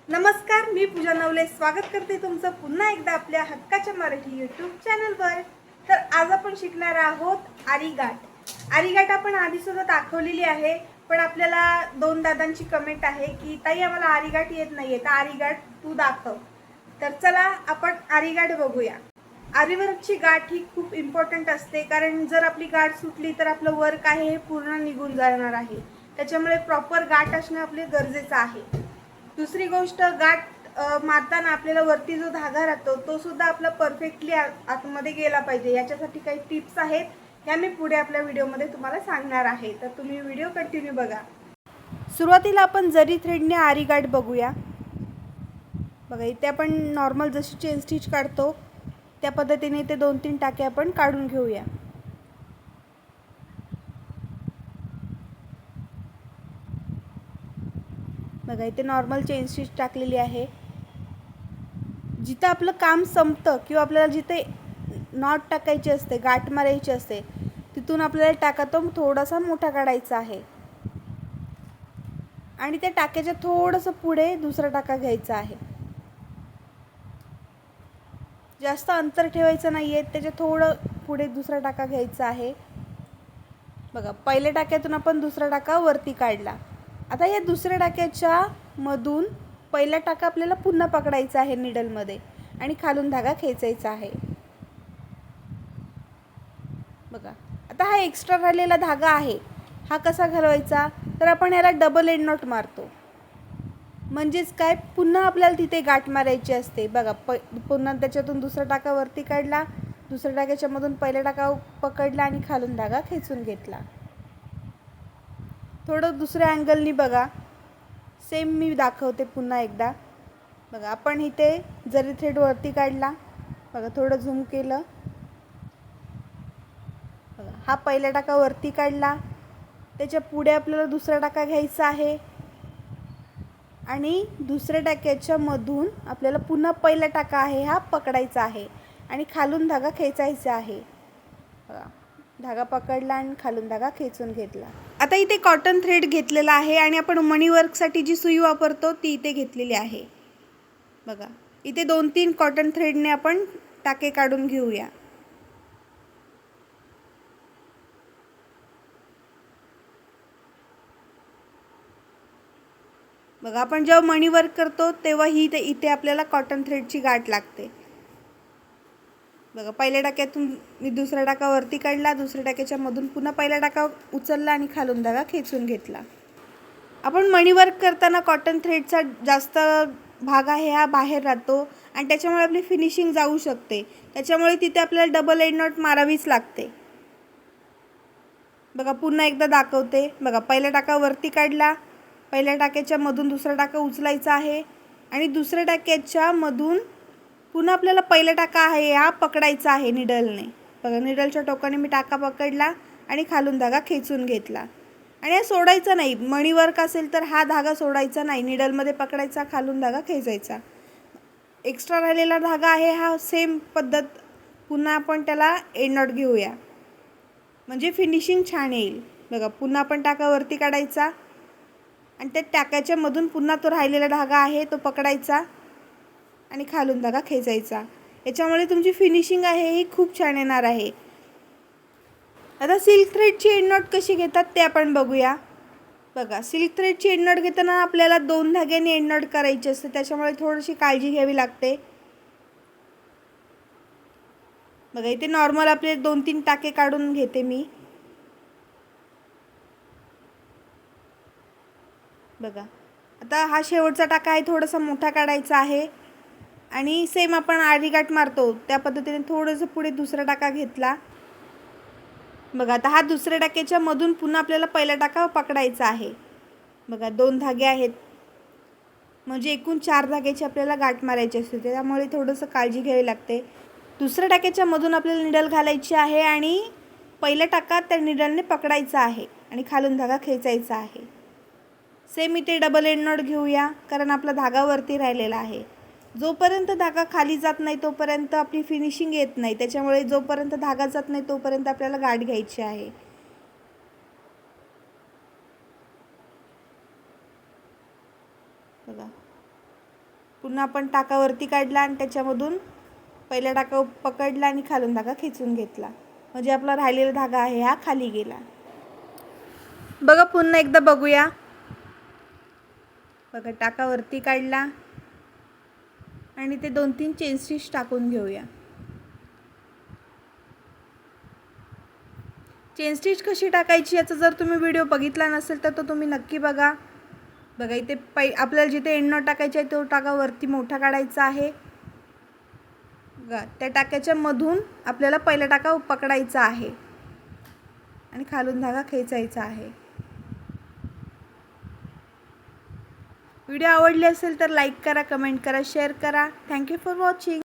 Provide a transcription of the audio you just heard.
नमस्कार, मी पूजा नवले स्वागत करते तुमचं पुन्हा एकदा आपल्या हक्काच्या मराठी यूट्यूब चॅनलवर। तर आज आपण शिकणार आहोत आरीगाठ। आरीगाठ आपण आधी सुद्धा दाखवलेली आहे, पण आपल्याला दोन दादांची कमेंट आहे की ताई आम्हाला आरीगाठ येत नाहीये, तर आरीगाठ तू दाखव। तर चला आपण आरीगाठ बघूया। आरीवर्कची गाठ ही खूप इम्पॉर्टंट असते, कारण जर आपली गाठ सुटली तर आपलं वर्क आहे हे पूर्ण निघून जाणार आहे। त्याच्यामुळे प्रॉपर गाठ असणे आपले गरजेचं आहे। दुसरी गोष्ट, गाठ मारताना आपल्याला वरती जो धागा राहतो तो सुद्धा आपला परफेक्टली आतमध्ये गेला पाहिजे। याच्यासाठी काही टिप्स आहेत, ह्या मी पुढे आपल्या व्हिडिओमध्ये तुम्हाला सांगणार आहे, तर तुम्ही व्हिडिओ कंटिन्यू बघा। सुरुवातीला आपण जरी थ्रेडने आरी गाठ बघूया। बघा, इथे आपण नॉर्मल जशी चेन स्टिच काढतो त्या पद्धतीने इथे 2-3 टाके आपण काढून घेऊया। बघा, इथे नॉर्मल चेन स्टिच टाकलेली आहे। जिथे आपलं काम संपतं किंवा आपल्याला जिथे नॉट टाकायची असते, गाठ मारायची असते, तिथून आपल्याला टाका तो थोडासा मोठा काढायचा आहे आणि त्या टाक्याच्या थोडंसं पुढे दुसरा टाका घ्यायचा आहे। जास्त अंतर ठेवायचं नाहीये, त्याच्या थोडं पुढे दुसरा टाका घ्यायचा आहे। बघा, पहिल्या टाक्यातून आपण दुसरा टाका वरती काढला। आता या दुसऱ्या टाक्याच्या मधून पहिला टाका आपल्याला पुन्हा पकडायचा आहे नीडलमध्ये आणि खालून धागा खेचायचा आहे। बघा, आता हा एक्स्ट्रा राहिलेला धागा आहे, हा कसा घालवायचा, तर आपण याला डबल एंड नॉट मारतो। म्हणजेच काय, पुन्हा आपल्याला तिथे गाठ मारायची असते। बघा, पुन्हा त्याच्यातून दुसरा टाका वरती काढला, दुसऱ्या टाक्याच्या मधून पहिला टाका पकडला आणि खालून धागा खेचून घेतला। थोडं दुसऱ्या अँगलनी बघा, सेम मी दाखवते पुन्हा एकदा। बघा, आपण इथे जरी थ्रेड वरती काढला, बघा थोडं झूम केलं, बघा हा पहिला टाका वरती काढला, त्याच्या पुढे आपल्याला दुसरा टाका घ्यायचा आहे आणि दुसऱ्या टाक्याच्या मधून आपल्याला पुन्हा पहिला टाका आहे हा पकडायचा आहे आणि खालून धागा खेचायचा आहे। बघा, धागा पकडला आणि खालून धागा खेचून घेतला। आता इथे कॉटन थ्रेड घेतलेला आहे आणि आपण मणी वर्कसाठी जी सुई वापरतो ती इथे घेतलेली आहे। बघा, इथे 2-3 कॉटन थ्रेडने आपण टाके काढून घेऊया। बघा, आपण जेव्हा मणी वर्क करतो तेव्हा इथे आपल्याला कॉटन थ्रेडची गाठ लागते। बघा, पहिल्या टाक्यातून मी दुसरा टाका वरती काढला, दुसऱ्या टाक्याच्या मधून पुन्हा पहिला टाका उचलला आणि खालून धागा खेचून घेतला। आपण मणी वर्क करताना कॉटन थ्रेडचा जास्त भाग आहे हा बाहेर राहतो आणि त्याच्यामुळे आपली फिनिशिंग जाऊ शकते। त्याच्यामुळे तिथे आपल्याला डबल एंड नॉट मारावीच लागते। बघा, पुन्हा एकदा दाखवते। बघा, पहिला टाका वरती काढला, पहिल्या टाक्याच्या मधून दुसरा टाका उचलायचा आहे आणि दुसऱ्या टाक्याच्या मधून पुन्हा आपल्याला पहिला टाका आहे हा पकडायचा आहे नीडलने। बघा, नीडलच्या टोकाने मी टाका पकडला आणि खालून धागा खेचून घेतला आणि हा सोडायचा नाही। मणी वर्क असेल तर हा धागा सोडायचा नाही, नीडलमध्ये पकडायचा, खालून धागा खेचायचा। एक्स्ट्रा राहिलेला धागा आहे हा सेम पद्धत पुन्हा आपण त्याला एंड नॉट घेऊया, म्हणजे फिनिशिंग छान येईल। बघा, पुन्हा आपण टाका वरती काढायचा आणि त्या टाक्याच्या मधून पुन्हा तो राहिलेला धागा आहे तो पकडायचा आणि खालून धागा खेचायचा। याच्यामुळे तुमची फिनिशिंग आहे ही खूप छान येणार आहे। आता सिल्क थ्रेडची एंड नॉट कशी घेतात ते आपण बघूया। बघा, सिल्क थ्रेडची एंड नॉट घेताना आपल्याला 2 धाग्यांनी एंड नॉट करायची असते, त्याच्यामुळे थोडीशी काळजी घ्यावी लागते। बघा, इथे नॉर्मल आपले 2-3 टाके काढून घेते मी। बघा, आता हा शेवटचा टाका आहे, थोडासा मोठा काढायचा आहे आणि सेम आपण आरी गाठ मारतो त्या पद्धतीने थोडंसं पुढे दुसरा टाका घेतला। बघा, आता हा दुसऱ्या टाक्याच्या मधून पुन्हा आपल्याला पहिला टाका पकडायचा आहे। बघा, 2 धागे आहेत, म्हणजे एकूण 4 धाग्याची आपल्याला गाठ मारायची असते, त्यामुळे थोडंसं काळजी घ्यावी लागते। दुसऱ्या टाक्याच्या मधून आपल्याला निडल घालायची आहे आणि पहिला टाका त्या निडलने पकडायचा आहे आणि खालून धागा खेचायचा आहे। सेम इथे डबल एंड नॉट घेऊया, कारण आपला धागा वरती राहिलेला आहे। जोपर्यंत धागा खाली जात नाही तोपर्यंत आपली फिनिशिंग येत नाही, त्याच्यामुळे जोपर्यंत धागा जात नाही तोपर्यंत आपल्याला गाठ घ्यायची आहे। बघा, पुन्हा आपण टाका वरती काढला आणि त्याच्यामधून पहिला टाका पकडला आणि खालून धागा खेचून घेतला, म्हणजे आपला राहिलेला धागा आहे हा खाली गेला. बघा पुन्हा एकदा बघूया. बघा टाका वरती काढला आणि ते 2-3 चेन स्टिच टाकून घेऊया. चेन स्टिच कशी टाकायची याचा जर तुम्ही व्हिडिओ बघितला नसेल तर तो तुम्ही नक्की बघा. बघा इथे आपल्याला जिथे एंड नॉट टाकायची आहे तो टाका वरती मोठा काढायचा आहे. बघा त्या टाक्याच्या मधून आपल्याला पहिला टाका पकडायचा आहे आणि खालून धागा खेचायचा आहे. व्हिडिओ आवडले असेल तर लाईक करा, कमेंट करा, शेअर करा. Thank you for watching.